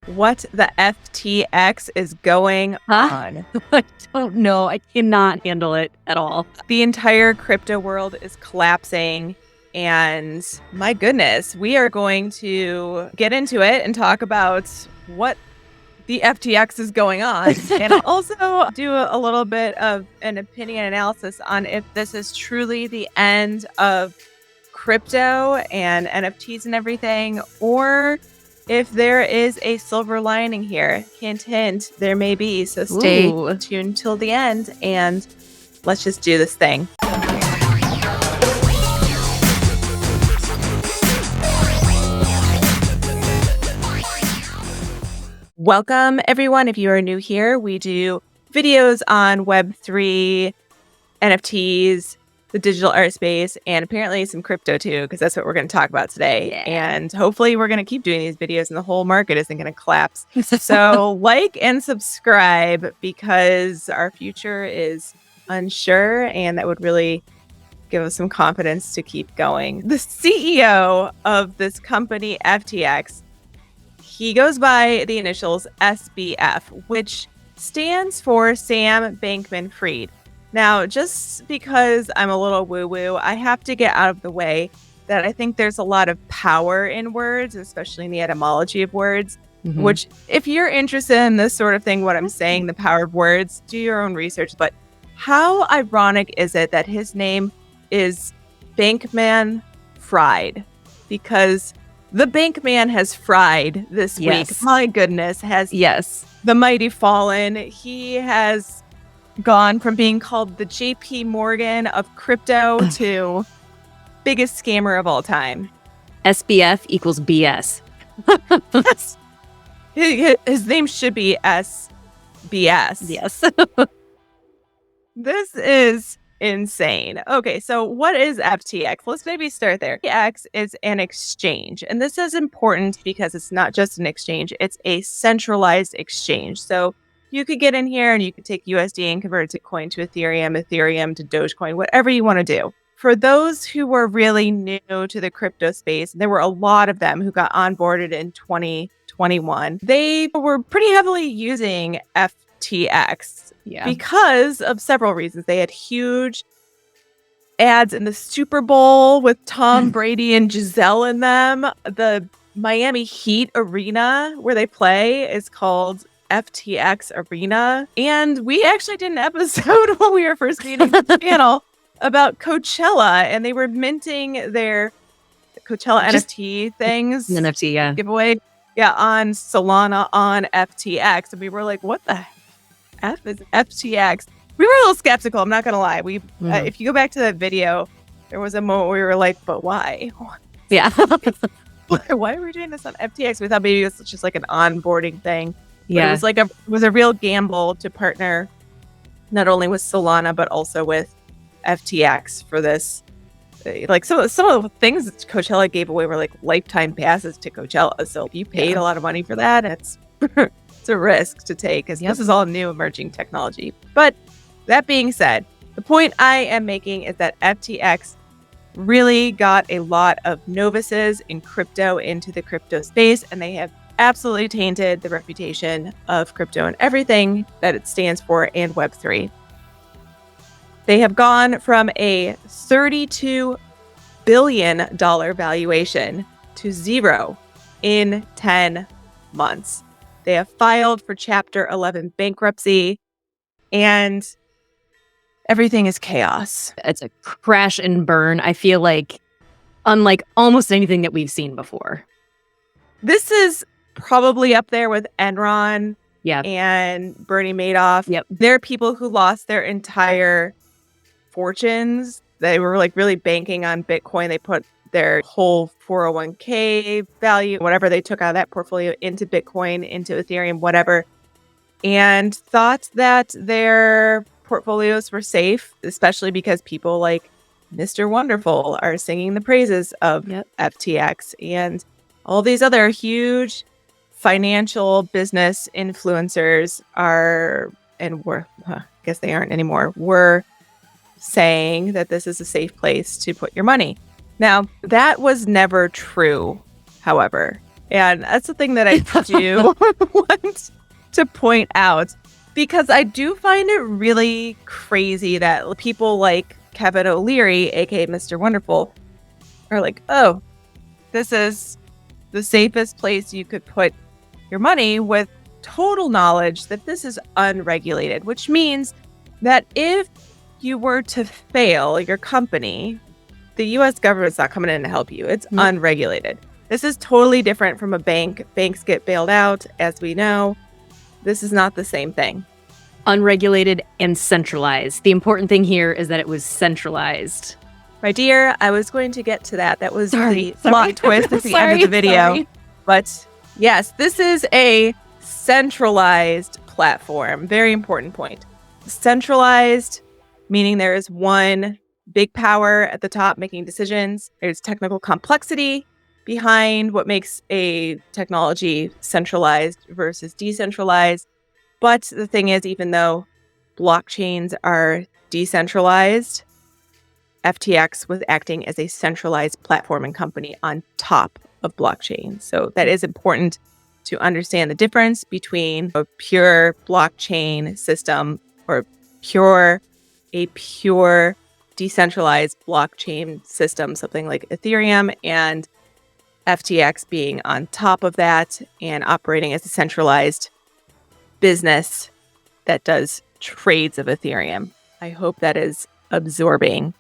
what the FTX is going on. I don't know. I cannot handle it at all. The entire crypto world is collapsing. And my goodness, we are going to get into it and talk about what the FTX is going on. And also do a little bit of an opinion analysis on if this is truly the end of crypto and NFTs and everything, or if there is a silver lining here. Hint, hint, there may be. So stay tuned till the end and let's just do this thing. Welcome, everyone. If you are new here, we do videos on Web3, NFTs, the digital art space, and apparently some crypto too, because that's what we're going to talk about today. Yeah. And hopefully we're going to keep doing these videos and the whole market isn't going to collapse. So like and subscribe because our future is unsure and that would really give us some confidence to keep going. The CEO of this company, FTX, he goes by the initials SBF, which stands for Sam Bankman-Fried. Now, just because I'm a little woo-woo, I have to get out of the way that I think there's a lot of power in words, especially in the etymology of words, which if you're interested in this sort of thing, what I'm saying, the power of words, do your own research. But how ironic is it that his name is Bankman-Fried? Because the Bankman has fried this week. My goodness, has the mighty fallen. He has gone from being called the JP Morgan of crypto to biggest scammer of all time. SBF equals BS. His name should be SBS. Yes. This is insane. Okay, so what is FTX? Let's maybe start there. FTX is an exchange, and this is important because it's not just an exchange, it's a centralized exchange. So you could get in here and you could take USD and convert it to coin to Ethereum to Dogecoin, whatever you want to do. For those who were really new to the crypto space, there were a lot of them who got onboarded in 2021. They were pretty heavily using FTX because of several reasons. They had huge ads in the Super Bowl with Tom Brady and Giselle in them. The Miami Heat arena where they play is called FTX Arena. And we actually did an episode when we were first meeting the channel about Coachella, and they were minting their Coachella NFT things. NFT, giveaway. Yeah, on Solana on FTX. And we were like, what the F is FTX? We were a little skeptical, I'm not going to lie. We, if you go back to that video, there was a moment where we were like, but why? Yeah. Why are we doing this on FTX? We thought maybe it was just like an onboarding thing. Yeah. But it was a real gamble to partner not only with Solana, but also with FTX for this. Like some of the things that Coachella gave away were like lifetime passes to Coachella. So if you paid a lot of money for that, it's a risk to take because this is all new emerging technology. But that being said, the point I am making is that FTX really got a lot of novices in crypto into the crypto space, and they have absolutely tainted the reputation of crypto and everything that it stands for and Web3. They have gone from a $32 billion valuation to zero in 10 months. They have filed for Chapter 11 bankruptcy, and everything is chaos. It's a crash and burn. I feel like unlike almost anything that we've seen before. This is probably up there with Enron and Bernie Madoff. There are people who lost their entire fortunes. They were like really banking on Bitcoin. They put their whole 401k value, whatever they took out of that portfolio, into Bitcoin, into Ethereum, whatever, and thought that their portfolios were safe, especially because people like Mr. Wonderful are singing the praises of FTX and all these other huge financial business influencers are, and were, I guess they aren't anymore, were saying that this is a safe place to put your money. Now, that was never true, however. And that's the thing that I do want to point out, because I do find it really crazy that people like Kevin O'Leary, aka Mr. Wonderful, are like, oh, this is the safest place you could put your money, with total knowledge that this is unregulated, which means that if you were to fail your company, the US government's not coming in to help you. It's unregulated. This is totally different from a bank. Banks get bailed out, as we know. This is not the same thing. Unregulated and centralized. The important thing here is that it was centralized. My dear, I was going to get to that. That was the plot twist at the end of the video. But yes, this is a centralized platform. Very important point. Centralized, meaning there is one big power at the top making decisions. There's technical complexity behind what makes a technology centralized versus decentralized. But the thing is, even though blockchains are decentralized, FTX was acting as a centralized platform and company on top of blockchain. So that is important to understand the difference between a pure blockchain system or a pure decentralized blockchain system, something like Ethereum, and FTX being on top of that and operating as a centralized business that does trades of Ethereum. I hope that is absorbing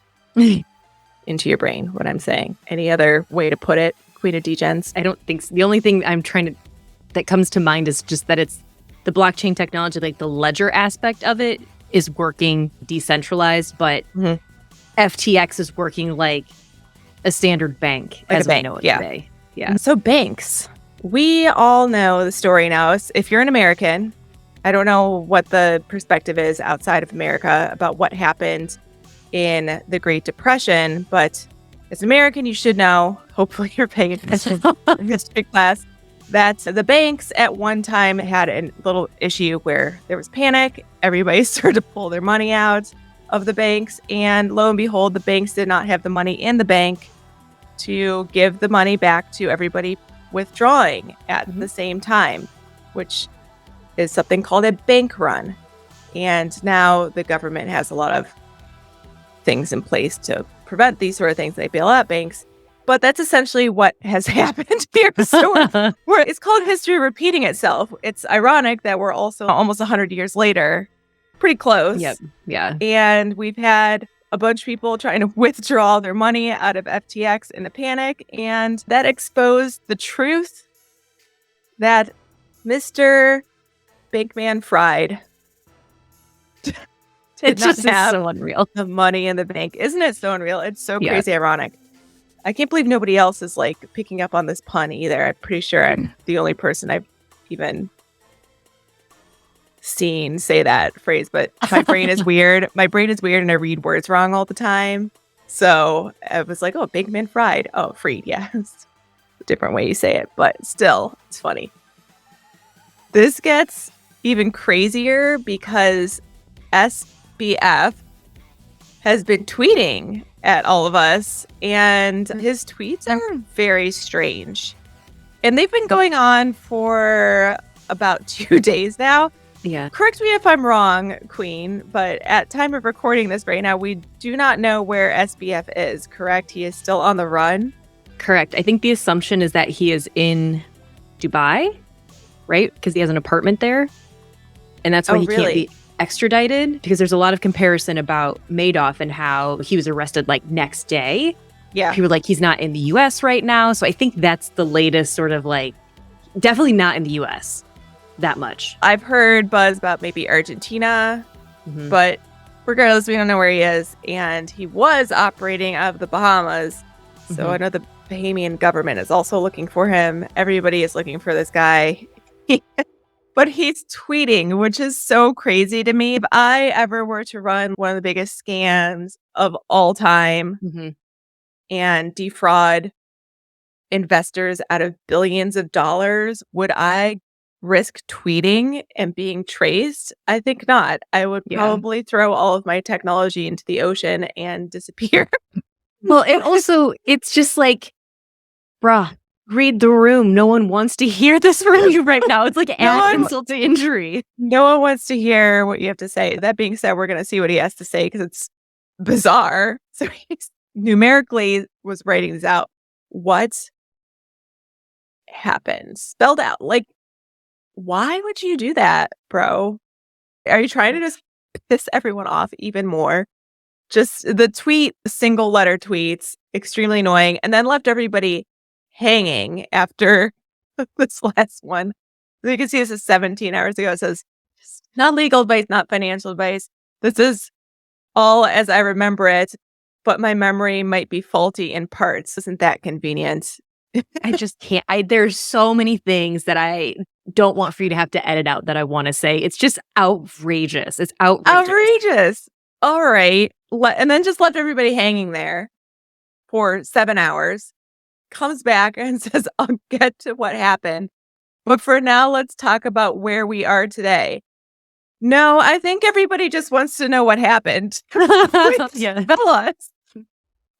into your brain what I'm saying. Any other way to put it, Queen of Degens? I don't think so. The only thing that comes to mind is just that it's the blockchain technology, like the ledger aspect of it is working decentralized, but FTX is working like a standard bank, like as a bank, we know it today. Yeah. So banks, we all know the story now. If you're an American, I don't know what the perspective is outside of America about what happened in the Great Depression, but as an American, you should know, hopefully you're paying attention in history class, that the banks at one time had a little issue where there was panic. Everybody started to pull their money out of the banks, and lo and behold, the banks did not have the money in the bank to give the money back to everybody withdrawing at the same time, which is something called a bank run. And now the government has a lot of things in place to prevent these sort of things. They bail out banks. But that's essentially what has happened here. So it's called history repeating itself. It's ironic that we're also almost 100 years later, pretty close. Yep. Yeah. And we've had a bunch of people trying to withdraw their money out of FTX in a panic. And that exposed the truth that Mr. Bankman-Fried It just is so unreal. The money in the bank. Isn't it so unreal? It's so crazy ironic. I can't believe nobody else is like picking up on this pun either. I'm pretty sure I'm the only person I've even seen say that phrase, but my brain is weird. My brain is weird and I read words wrong all the time. So I was like, oh, Bankman-Fried. Oh, Fried. Yeah. It's a different way you say it, but still, it's funny. This gets even crazier because SBF has been tweeting at all of us, and his tweets are very strange. And they've been going on for about 2 days now. Yeah. Correct me if I'm wrong, Queen, but at time of recording this right now, we do not know where SBF is, correct? He is still on the run? Correct. I think the assumption is that he is in Dubai, right? Because he has an apartment there. And that's why he can't be extradited, because there's a lot of comparison about Madoff and how he was arrested like next day. Yeah. People were like, he's not in the US right now. So I think that's the latest sort of like, definitely not in the US that much. I've heard buzz about maybe Argentina, but regardless, we don't know where he is. And he was operating out of the Bahamas. So I know the Bahamian government is also looking for him. Everybody is looking for this guy. But he's tweeting, which is so crazy to me. If I ever were to run one of the biggest scams of all time and defraud investors out of billions of dollars, would I risk tweeting and being traced? I think not. I would probably throw all of my technology into the ocean and disappear. Well, and also, it's just like, bruh, read the room. No one wants to hear this from you right now. It's like add insult to injury. No one wants to hear what you have to say. That being said, we're going to see what he has to say because it's bizarre. So he numerically was writing these out. What happened? Spelled out. Like, why would you do that, bro? Are you trying to just piss everyone off even more? Just the tweet, single letter tweets, extremely annoying, and then left everybody hanging after this last one. So you can see this is 17 hours ago. It says, not legal advice, not financial advice. This is all as I remember it, but my memory might be faulty in parts. Isn't that convenient? I just can't. There's so many things that I don't want for you to have to edit out that I want to say. It's just outrageous. It's outrageous. All right. And then just left everybody hanging there for 7 hours. Comes back and says, I'll get to what happened. But for now, let's talk about where we are today. No, I think everybody just wants to know what happened. Yeah. Tell us.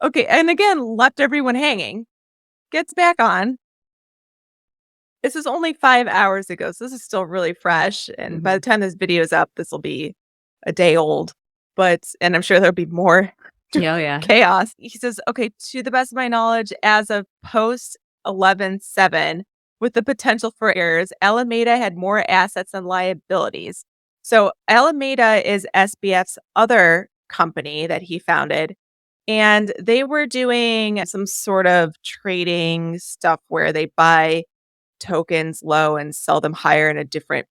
Okay. And again, left everyone hanging. Gets back on. This is only 5 hours ago, so this is still really fresh. And by the time this video is up, this will be a day old. And I'm sure there'll be more chaos. He says, okay, to the best of my knowledge, as of post 11/7, with the potential for errors, Alameda had more assets than liabilities. So Alameda is SBF's other company that he founded. And they were doing some sort of trading stuff where they buy tokens low and sell them higher in a different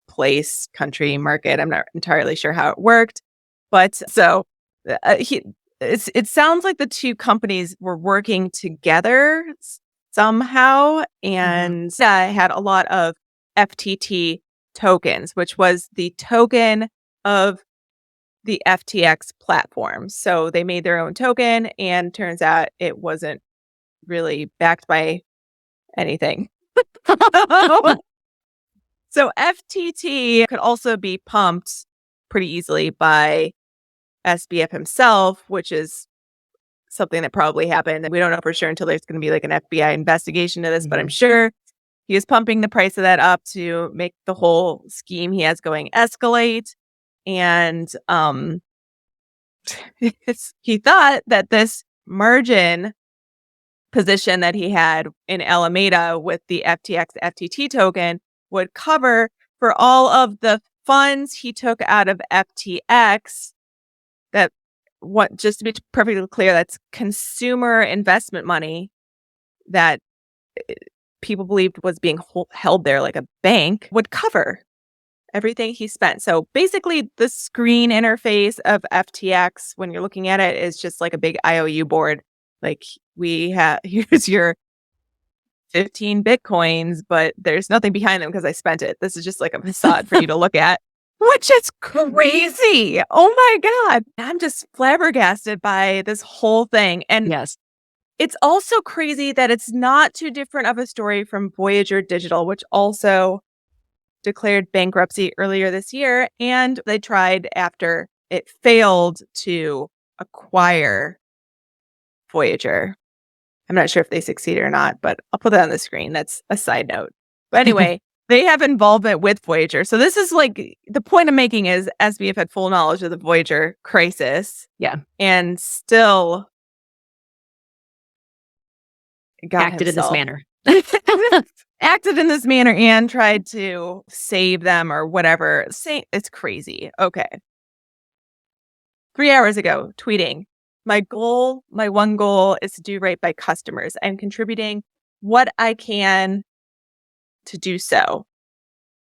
place, country, market. I'm not entirely sure how it worked. But so it sounds like the two companies were working together somehow and had a lot of FTT tokens, which was the token of the FTX platform. So they made their own token and turns out it wasn't really backed by anything. So FTT could also be pumped pretty easily by SBF himself, which is something that probably happened. And we don't know for sure until there's going to be like an FBI investigation to this, but I'm sure he is pumping the price of that up to make the whole scheme he has going escalate. And he thought that this margin position that he had in Alameda with the FTX FTT token would cover for all of the funds he took out of FTX. Just to be perfectly clear, that's consumer investment money that people believed was being held there like a bank, would cover everything he spent. So basically the screen interface of FTX, when you're looking at it, is just like a big IOU board. Like here's your 15 Bitcoins, but there's nothing behind them because I spent it. This is just like a facade for you to look at, which is crazy. Oh my God. I'm just flabbergasted by this whole thing. And it's also crazy that it's not too different of a story from Voyager Digital, which also declared bankruptcy earlier this year. And they tried after it failed to acquire Voyager. I'm not sure if they succeeded or not, but I'll put that on the screen. That's a side note. But anyway, they have involvement with Voyager. So this is like, the point I'm making is SBF had full knowledge of the Voyager crisis. Yeah. And still acted in this manner. Acted in this manner and tried to save them or whatever. It's crazy. Okay. 3 hours ago, tweeting, my one goal is to do right by customers. I'm contributing what I can to do so.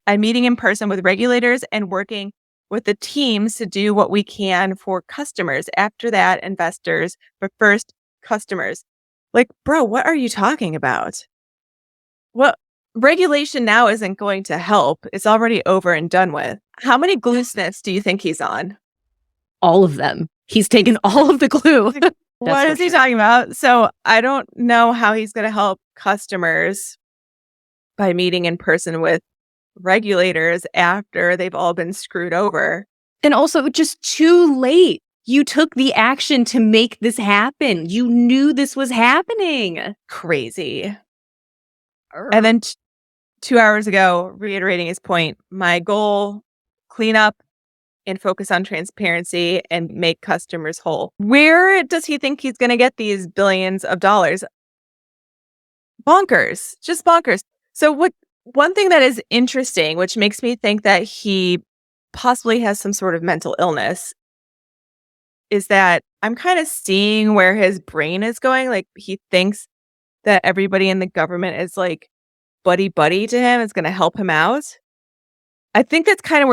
I'm meeting in person with regulators and working with the teams to do what we can for customers. After that, investors, but first, customers. Like, bro, what are you talking about? Well, regulation now isn't going to help. It's already over and done with. How many glue sniffs do you think he's on? All of them. He's taken all of the glue. What is he talking about? So I don't know how he's going to help customers by meeting in person with regulators after they've all been screwed over. And also just too late. You took the action to make this happen. You knew this was happening. Crazy. And then 2 hours ago, reiterating his point, my goal, clean up and focus on transparency and make customers whole. Where does he think he's going to get these billions of dollars? Bonkers, just bonkers. So one thing that is interesting, which makes me think that he possibly has some sort of mental illness, is that I'm kind of seeing where his brain is going. Like, he thinks that everybody in the government is like buddy to him, is going to help him out. I think that's kind of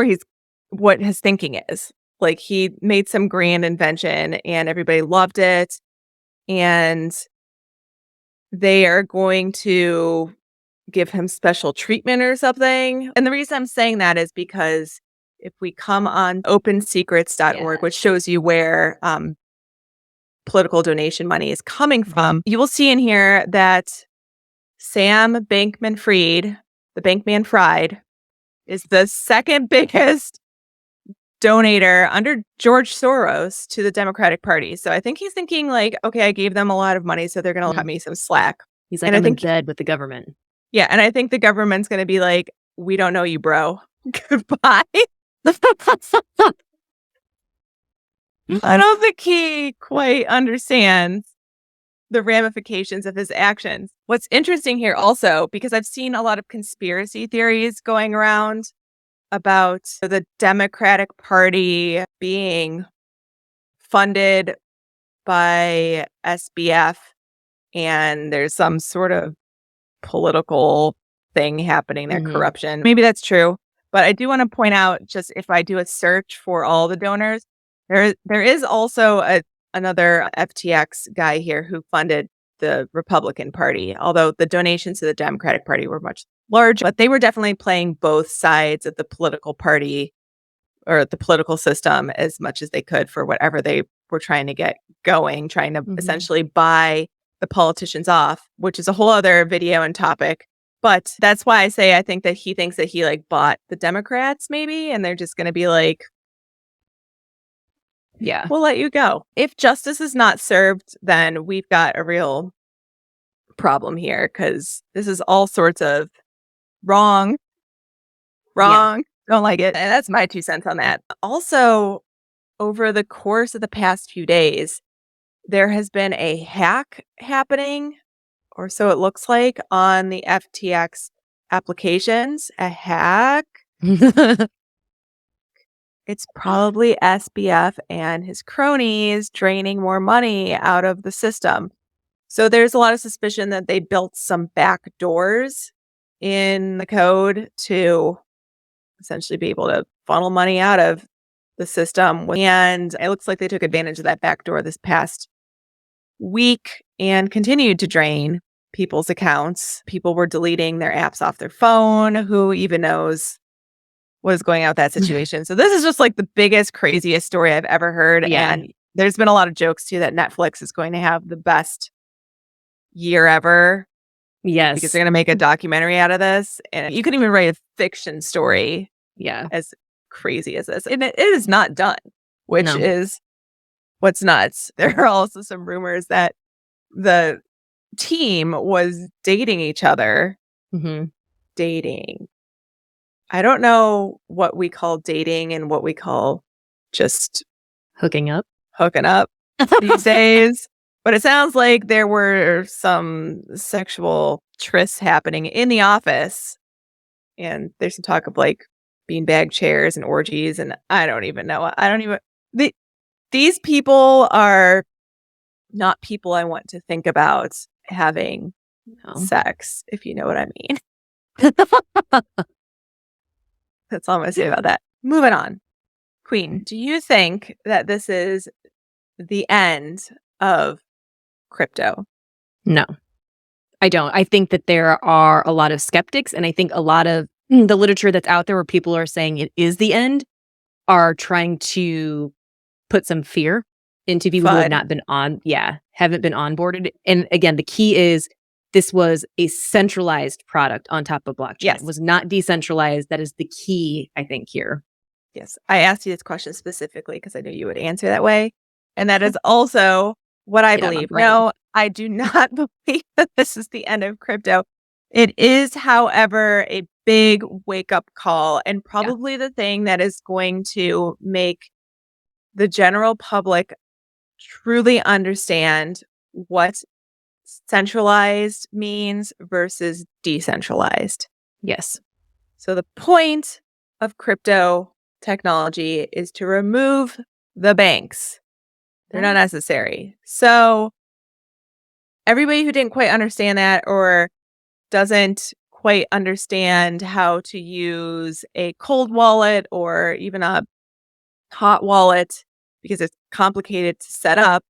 what his thinking is. Like, he made some grand invention and everybody loved it, and they are going to give him special treatment or something. And the reason I'm saying that is because if we come on opensecrets.org, which shows you where political donation money is coming from, you will see in here that Sam Bankman-Fried, the Bankman-Fried, is the second biggest donator under George Soros to the Democratic Party. So I think he's thinking like, okay, I gave them a lot of money, so they're going to cut me some slack. He's like, I'm in bed with the government. Yeah, and I think the government's going to be like, we don't know you, bro. Goodbye. I don't think he quite understands the ramifications of his actions. What's interesting here also, because I've seen a lot of conspiracy theories going around about the Democratic Party being funded by SBF, and there's some sort of political thing happening there, corruption. Maybe that's true, but I do want to point out, just if I do a search for all the donors, there is also another FTX guy here who funded the Republican Party, although the donations to the Democratic Party were much larger, but they were definitely playing both sides of the political party or the political system as much as they could for whatever they were trying to get going, trying to essentially buy the politicians off, which is a whole other video and topic. But that's why I say I think that he thinks that he like bought the Democrats maybe, and they're just going to be like, yeah, we'll let you go. If justice is not served, then we've got a real problem here, because this is all sorts of wrong. Don't like it. And that's my 2 cents on that. Also, over the course of the past few days, there has been a hack happening, or so it looks like, on the FTX applications. A hack. It's probably SBF and his cronies draining more money out of the system. So there's a lot of suspicion that they built some back doors in the code to essentially be able to funnel money out of the system. And it looks like they took advantage of that back door this past week and continued to drain people's accounts. People were deleting their apps off their phone. Who even knows what is going on with that situation? So this is just like the biggest, craziest story I've ever heard. Yeah. And there's been a lot of jokes too that Netflix is going to have the best year ever. Yes. Because they're going to make a documentary out of this. And you can even write a fiction story. Yeah. As crazy as this. And it is not done, which is what's nuts. There are also some rumors that the team was dating each other. Dating. I don't know what we call dating and what we call just hooking up these days. But it sounds like there were some sexual trysts happening in the office. And there's some talk of like beanbag chairs and orgies. And I don't even know. These people are not people I want to think about having sex, if you know what I mean. That's all I'm going to say about that. Moving on. Queen, do you think that this is the end of crypto? No, I don't. I think that there are a lot of skeptics, and I think a lot of the literature that's out there where people are saying it is the end are trying to put some fear into people who have not been haven't been onboarded. And again, the key is this was a centralized product on top of blockchain. Yes. It was not decentralized. That is the key, I think, here. Yes. I asked you this question specifically because I knew you would answer that way. And that is also what I believe. No, I do not believe that this is the end of crypto. It is, however, a big wake-up call, and probably the thing that is going to make the general public truly understand what centralized means versus decentralized. Yes. So the point of crypto technology is to remove the banks. They're not necessary. So everybody who didn't quite understand that or doesn't quite understand how to use a cold wallet or even a hot wallet because it's complicated to set up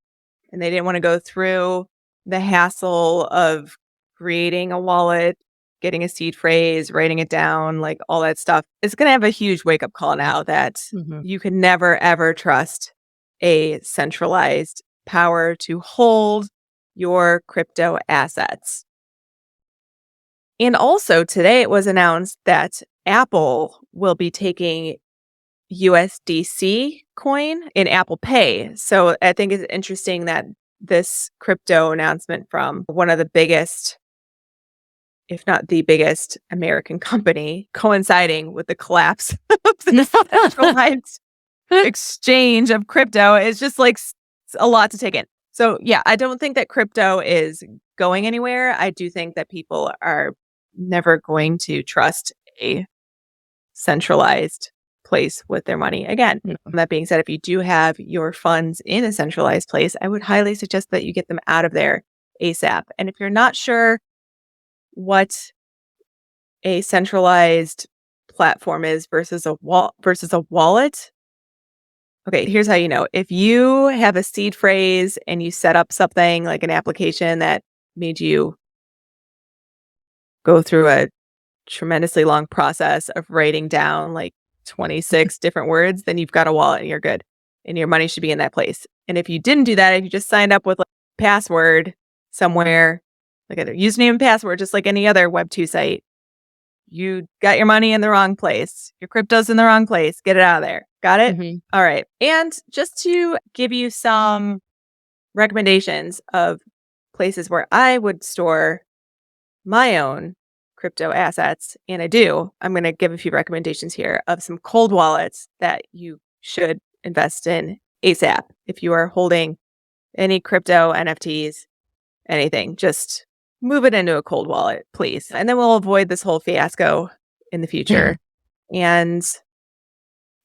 and they didn't want to go through the hassle of creating a wallet, getting a seed phrase, writing it down, like all that stuff. It's going to have a huge wake up call now that you can never, ever trust a centralized power to hold your crypto assets. And also today it was announced that Apple will be taking USDC coin in Apple Pay. So I think it's interesting that this crypto announcement from one of the biggest, if not the biggest American company, coinciding with the collapse of the centralized exchange of crypto is just like a lot to take in. So yeah, I don't think that crypto is going anywhere. I do think that people are never going to trust a centralized place with their money again. That being said, if you do have your funds in a centralized place, I would highly suggest that you get them out of there ASAP. And if you're not sure what a centralized platform is versus a wallet, okay, here's how you know. If you have a seed phrase and you set up something like an application that made you go through a tremendously long process of writing down like 26 different words, then you've got a wallet and you're good. And your money should be in that place. And if you didn't do that, if you just signed up with like a password somewhere, like a username and password, just like any other Web2 site, you got your money in the wrong place. Your crypto's in the wrong place. Get it out of there. Got it? All right. And just to give you some recommendations of places where I would store my own crypto assets, and I'm going to give a few recommendations here of some cold wallets that you should invest in ASAP. If you are holding any crypto, NFTs, anything, just move it into a cold wallet, please. And then we'll avoid this whole fiasco in the future. And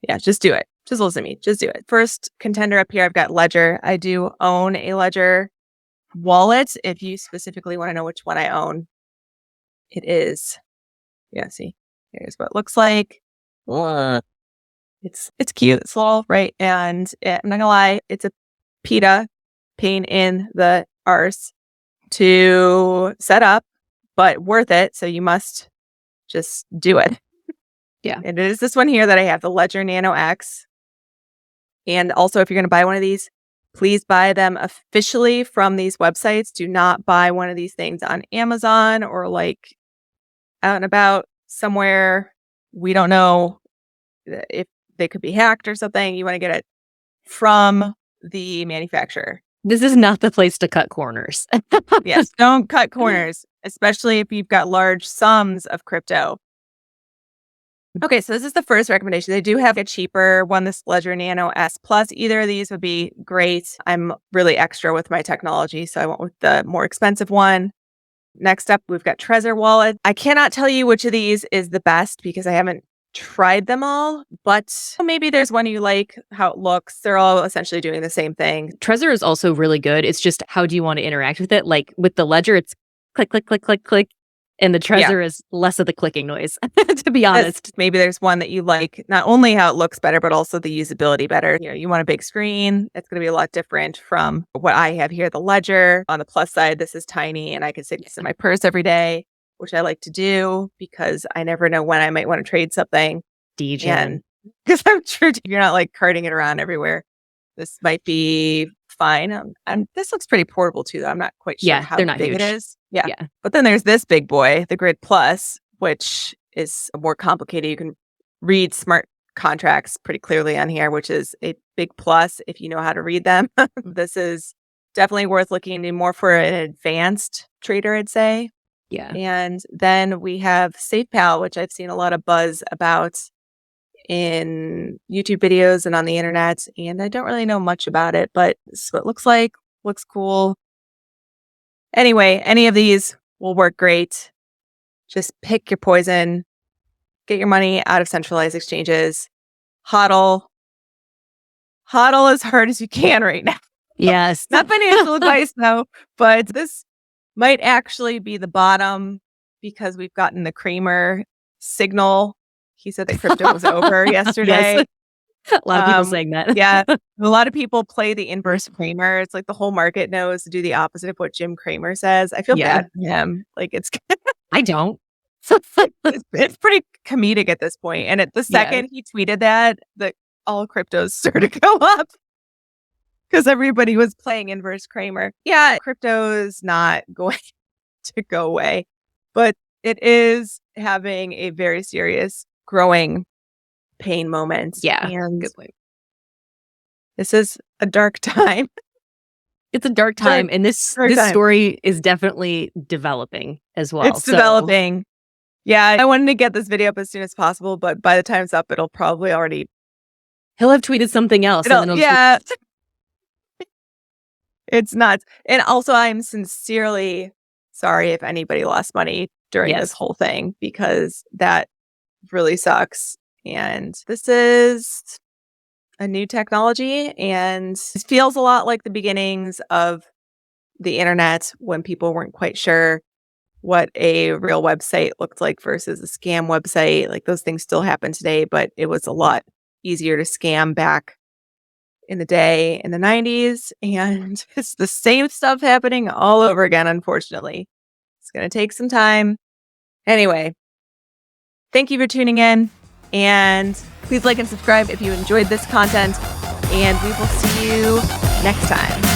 yeah, just do it. Just listen to me. Just do it. First contender up here, I've got Ledger. I do own a Ledger wallet. If you specifically want to know which one I own, it is, yeah, see, here's what it looks like. It's cute. It's little, right? And I'm not gonna lie, it's a PETA, pain in the arse to set up, but worth it. So you must just do it. Yeah. And it is this one here that I have, the Ledger Nano X. And also, if you're going to buy one of these, please buy them officially from these websites. Do not buy one of these things on Amazon or like out and about somewhere. We don't know if they could be hacked or something. You want to get it from the manufacturer. This is not the place to cut corners. Yes, don't cut corners, especially if you've got large sums of crypto. Okay, so this is the first recommendation. They do have a cheaper one, this Ledger Nano S Plus. Either of these would be great. I'm really extra with my technology, so I went with the more expensive one. Next up, we've got Trezor Wallet. I cannot tell you which of these is the best because I haven't tried them all, but maybe there's one you like, how it looks. They're all essentially doing the same thing. Trezor is also really good. It's just how do you want to interact with it? Like with the Ledger, it's click, click, click, click, click. And the Trezor is less of the clicking noise, to be honest. Maybe there's one that you like, not only how it looks better, but also the usability better. You know, you want a big screen. It's going to be a lot different from what I have here. The Ledger, on the plus side, this is tiny and I can stick this in my purse every day, which I like to do because I never know when I might want to trade something. Degen. Because I'm sure you're not like carting it around everywhere. This might be fine. And this looks pretty portable too, though. I'm not quite sure how they're not big huge. it is. Yeah. But then there's this big boy, the Grid Plus, which is more complicated. You can read smart contracts pretty clearly on here, which is a big plus if you know how to read them. This is definitely worth looking into more for an advanced trader, I'd say. Yeah. And then we have SafePal, which I've seen a lot of buzz about in YouTube videos and on the internet. And I don't really know much about it, but this is what it looks like. Looks cool. Anyway, any of these will work great. Just pick your poison. Get your money out of centralized exchanges. HODL. HODL as hard as you can right now. Yes. Not financial advice, no, but this might actually be the bottom because we've gotten the Cramer signal. He said that crypto was over yesterday. Yes. A lot of people saying that. Yeah. A lot of people play the inverse Cramer. It's like the whole market knows to do the opposite of what Jim Cramer says. I feel bad for him. Like it's I don't. it's pretty comedic at this point. And at the second he tweeted that all cryptos started to go up because everybody was playing inverse Cramer. Yeah, crypto is not going to go away, but it is having a very serious growing pain moment. Yeah, and good point. This is a dark time. It's a dark time, and this story is definitely developing as well. It's developing. Yeah, I wanted to get this video up as soon as possible, but by the time it's up, it'll probably already... He'll have tweeted something else. It's nuts. And also, I'm sincerely sorry if anybody lost money during this whole thing, because that really sucks. And this is a new technology, and it feels a lot like the beginnings of the internet when people weren't quite sure what a real website looked like versus a scam website. Like those things still happen today, but it was a lot easier to scam back in the day in the 90s. And it's the same stuff happening all over again, unfortunately. It's going to take some time. Anyway, thank you for tuning in. And please like and subscribe if you enjoyed this content. And we will see you next time.